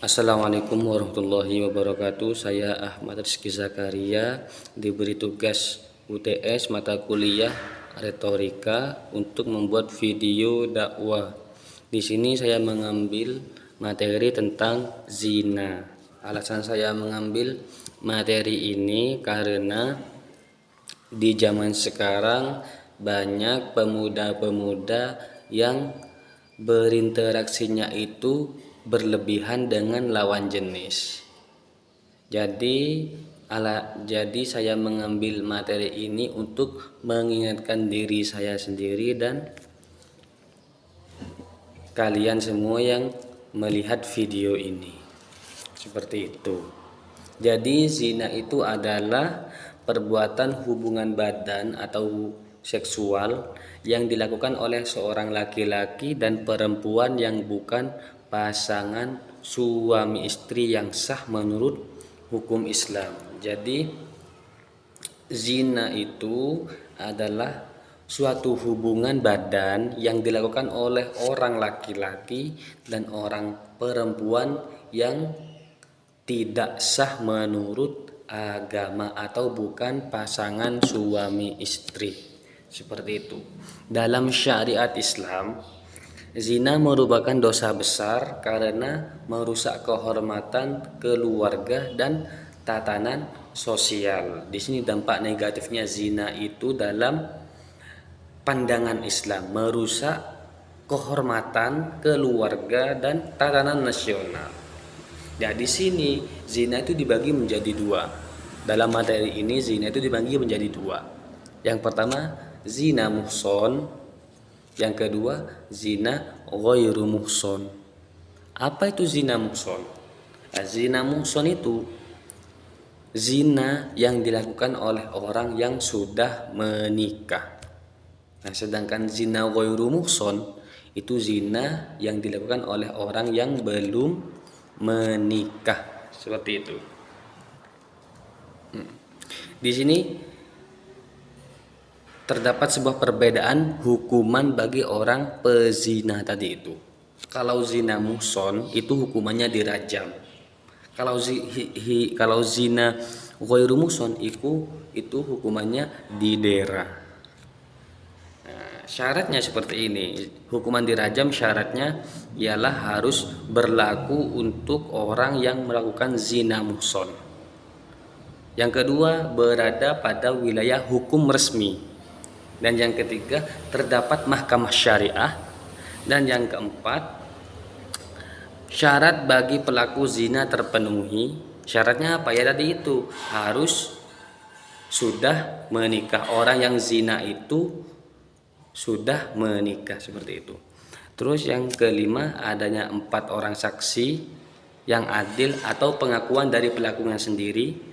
Assalamualaikum warahmatullahi wabarakatuh. Saya Ahmad Rizky Zakaria, diberi tugas UTS mata kuliah retorika untuk membuat video dakwah. Di sini saya mengambil materi tentang zina. Alasan saya mengambil materi ini karena di zaman sekarang banyak pemuda-pemuda yang berinteraksinya itu berlebihan dengan lawan jenis. Jadi saya mengambil materi ini untuk mengingatkan diri saya sendiri dan kalian semua yang melihat video ini. Seperti itu. Jadi zina itu adalah perbuatan hubungan badan atau seksual yang dilakukan oleh seorang laki-laki dan perempuan yang bukan pasangan suami istri yang sah menurut hukum Islam. Jadi zina itu adalah suatu hubungan badan yang dilakukan oleh orang laki-laki dan orang perempuan yang tidak sah menurut agama atau bukan pasangan suami istri. Seperti itu. Dalam syariat Islam, zina merupakan dosa besar karena merusak kehormatan keluarga dan tatanan sosial. Di sini dampak negatifnya zina itu dalam pandangan Islam merusak kehormatan keluarga dan tatanan nasional. Ya, di sini zina itu dibagi menjadi dua. Dalam materi ini zina itu dibagi menjadi dua. Yang pertama zina muhson, yang kedua zina ghairu muhson. Apa itu zina muhson? Nah, zina muhson itu zina yang dilakukan oleh orang yang sudah menikah. Nah, sedangkan zina ghairu muhson itu zina yang dilakukan oleh orang yang belum menikah. Seperti itu. Di sini terdapat sebuah perbedaan hukuman bagi orang pezina tadi itu. Kalau zina muhson itu hukumannya dirajam. Kalau zina ghairu muhson itu hukumannya didera. Nah, syaratnya seperti ini. Hukuman dirajam syaratnya ialah harus berlaku untuk orang yang melakukan zina muhson. Yang kedua, berada pada wilayah hukum resmi. Dan yang ketiga, terdapat mahkamah syariah. Dan yang keempat, syarat bagi pelaku zina terpenuhi. Syaratnya apa ya tadi itu? Harus sudah menikah. Orang yang zina itu sudah menikah, seperti itu. Terus yang kelima, adanya 4 orang saksi yang adil atau pengakuan dari pelakunya sendiri.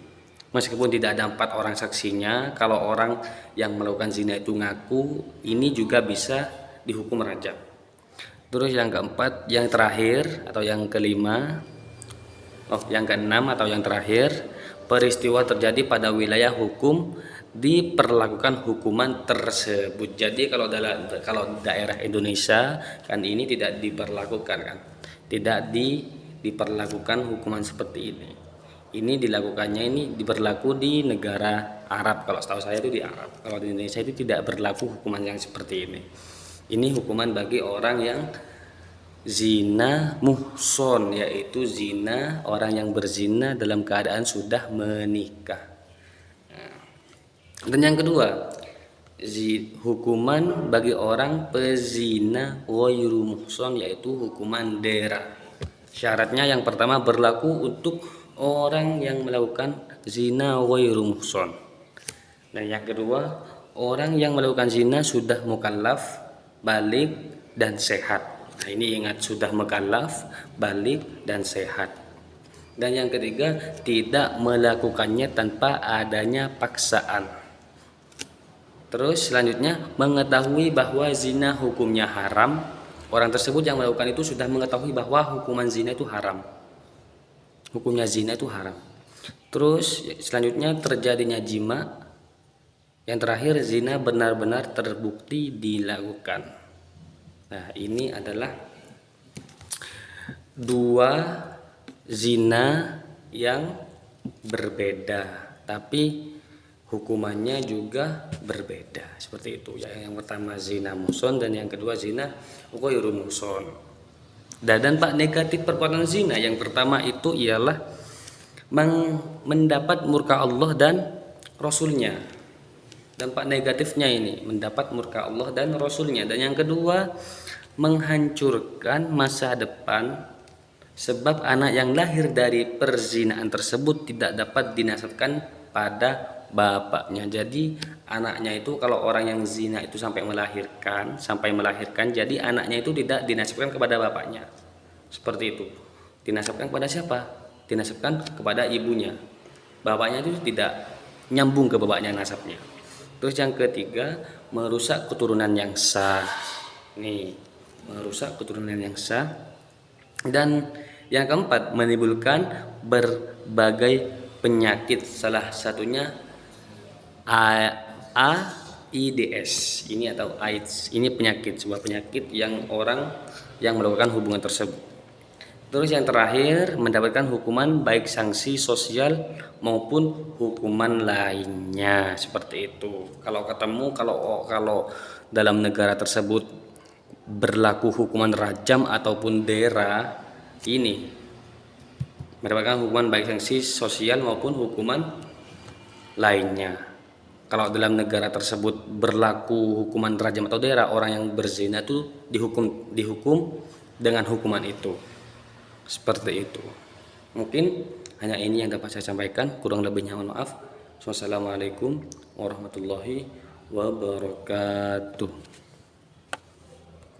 Meskipun tidak ada 4 orang saksinya, kalau orang yang melakukan zina itu ngaku, ini juga bisa dihukum rajam. Terus yang keempat, yang terakhir atau yang kelima, yang keenam atau yang terakhir, peristiwa terjadi pada wilayah hukum diperlakukan hukuman tersebut. Jadi kalau daerah Indonesia kan ini tidak diperlakukan kan, tidak diperlakukan hukuman seperti ini. Ini diberlaku di negara Arab. Kalau setahu saya itu di Arab. Kalau di Indonesia itu tidak berlaku hukuman yang seperti ini. Ini hukuman bagi orang yang zina muhson, yaitu zina orang yang berzina dalam keadaan sudah menikah. Dan yang kedua, hukuman bagi orang pezina ghairu muhson, yaitu hukuman dera. Syaratnya yang pertama berlaku untuk orang yang melakukan zina ghairu muhson. Dan yang kedua, orang yang melakukan zina sudah mukallaf, balik dan sehat. Nah, ini ingat, sudah mukallaf, balik dan sehat. Dan yang ketiga, tidak melakukannya tanpa adanya paksaan. Terus selanjutnya, mengetahui bahwa zina hukumnya haram. Orang tersebut yang melakukan itu sudah mengetahui bahwa hukuman zina itu haram. Hukumnya zina itu haram. Terus selanjutnya terjadinya jima. Yang terakhir, zina benar-benar terbukti dilakukan. Nah, ini adalah 2 zina yang berbeda, tapi hukumannya juga berbeda. Seperti itu ya. Yang pertama zina muson dan yang kedua zina ghairu muson. Dan dampak negatif perbuatan zina yang pertama itu ialah mendapat murka Allah dan Rasulnya. Dampak negatifnya ini mendapat murka Allah dan Rasulnya. Dan yang kedua, menghancurkan masa depan, sebab anak yang lahir dari perzinaan tersebut tidak dapat dinasabkan pada bapaknya. Jadi anaknya itu, kalau orang yang zina itu sampai melahirkan, jadi anaknya itu tidak dinasabkan kepada bapaknya. Seperti itu. Dinasabkan kepada siapa? Dinasabkan kepada ibunya. Bapaknya itu tidak nyambung ke bapaknya nasabnya. Terus yang ketiga, merusak keturunan yang sah. Nih, merusak keturunan yang sah. Dan yang keempat, menimbulkan berbagai penyakit. Salah satunya AIDS. Ini atau AIDS. Ini penyakit, sebuah penyakit yang orang yang melakukan hubungan tersebut. Terus yang terakhir, mendapatkan hukuman baik sanksi sosial maupun hukuman lainnya. Seperti itu. Kalau dalam negara tersebut berlaku hukuman rajam ataupun dera, ini mendapatkan hukuman baik sanksi sosial maupun hukuman lainnya. Kalau dalam negara tersebut berlaku hukuman rajam atau dera, orang yang berzina itu dihukum dengan hukuman itu. Seperti itu. Mungkin hanya ini yang dapat saya sampaikan, kurang lebihnya mohon maaf. Wassalamualaikum warahmatullahi wabarakatuh.